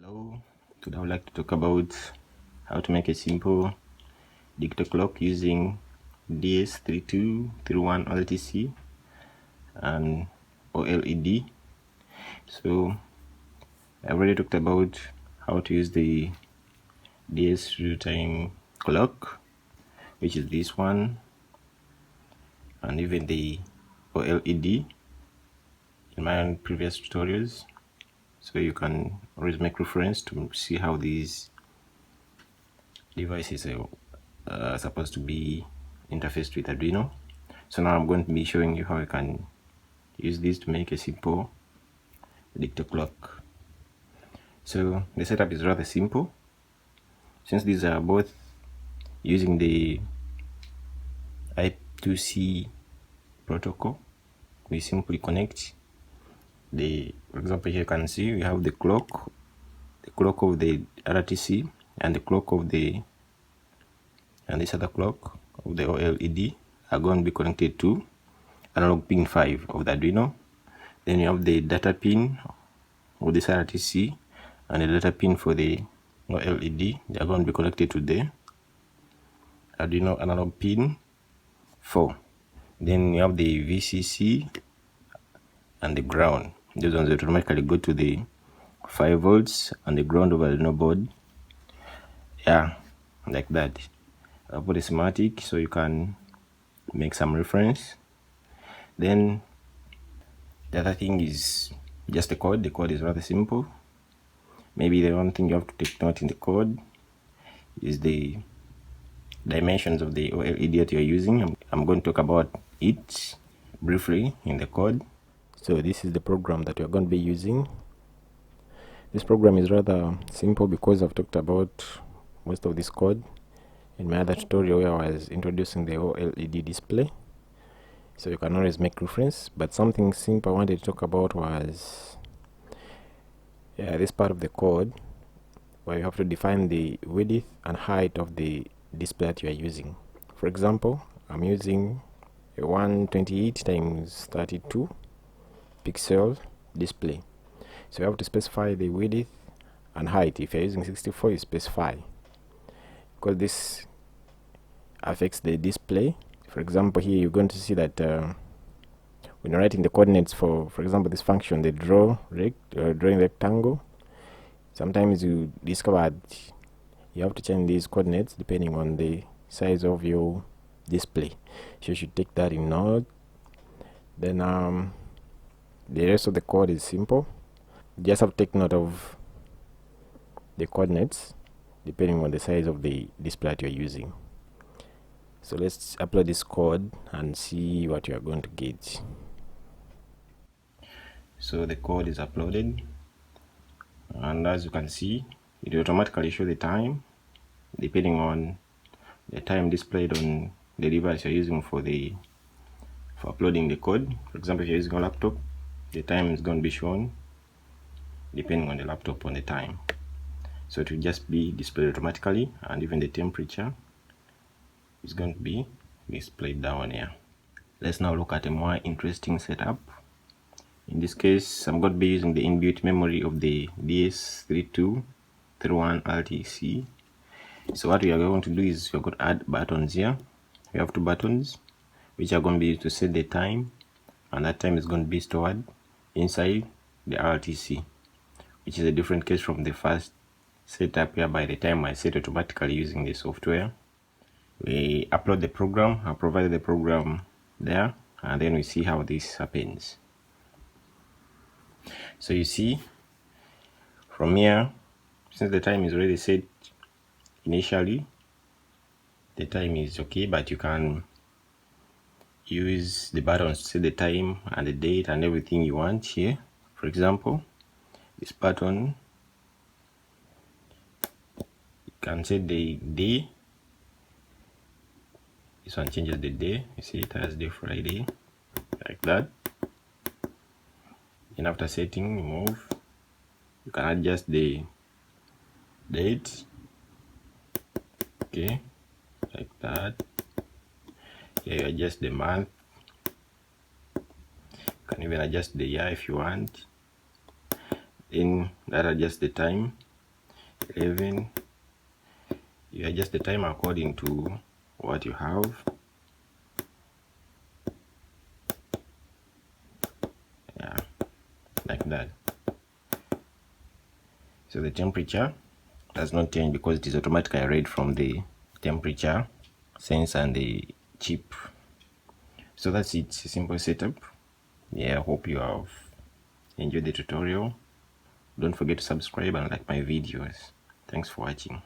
Hello, today I would like to talk about how to make a simple digital clock using DS3231 LTC and OLED. So I already talked about how to use the DS real-time clock, which is this one, and even the OLED in my previous tutorials. So you can always make reference to see how these devices are supposed to be interfaced with Arduino. So now I'm going to be showing you how you can use this to make a simple digital clock. So the setup is rather simple. Since these are both using the I2C protocol, we simply connect for example, here you can see we have the clock of the RTC and the clock of this other clock of the OLED are going to be connected to analog pin 5 of the Arduino. Then you have the data pin of this RTC and the data pin for the OLED. They are going to be connected to the Arduino analog pin 4. Then you have the VCC and the ground. Those ones automatically go to the 5 volts and the ground of the Arduino board. Yeah, like that. I'll put a schematic so you can make some reference. Then the other thing is just the code. The code is rather simple. Maybe the one thing you have to take note in the code is the dimensions of the OLED that you're using. I'm going to talk about it briefly in the code. So this is the program that you're going to be using. This program is rather simple because I've talked about most of this code in my other tutorial where I was introducing the OLED display. So you can always make reference, but something simple I wanted to talk about was this part of the code where you have to define the width and height of the display that you are using. For example, I'm using a 128 times 32 pixel display, so you have to specify the width and height. If you're using 64, you specify, because this affects the display. For example, here you're going to see that when you're writing the coordinates for example, this function, the drawing rectangle, sometimes you discover that you have to change these coordinates depending on the size of your display. So you should take that in note. Then the rest of the code is simple. You just have to take note of the coordinates depending on the size of the display that you're using. So let's upload this code and see what you are going to get. So the code is uploaded, and as you can see, it will automatically show the time depending on the time displayed on the device you're using for uploading the code. For example, if you're using a laptop, the time is going to be shown depending on the laptop on the time. So it will just be displayed automatically, and even the temperature is going to be displayed down here. Let's now look at a more interesting setup. In this case, I'm going to be using the inbuilt memory of the DS3231 LTC. So what we are going to do is we're going to add buttons here. We have two buttons which are going to be used to set the time, and that time is going to be stored inside the RTC, which is a different case from the first setup whereby the time I set automatically using the software. We upload the program, I provided the program there, and then we see how this happens. So you see from here, since the time is already set initially, the time is okay, but you can use the buttons to set the time and the date and everything you want here. For example, this button, you can set the day. This one changes the day. You see, Thursday, Friday, like that. And after setting, move. You can adjust the date. Okay, like that. Here you adjust the month. You can even adjust the year if you want. Then that adjusts the time. 11. You adjust the time according to what you have. Yeah, like that. So the temperature does not change because it is automatically read from the temperature sensor and the chip. So that's it, simple setup. Yeah, I hope you have enjoyed the tutorial. Don't forget to subscribe and like my videos. Thanks for watching.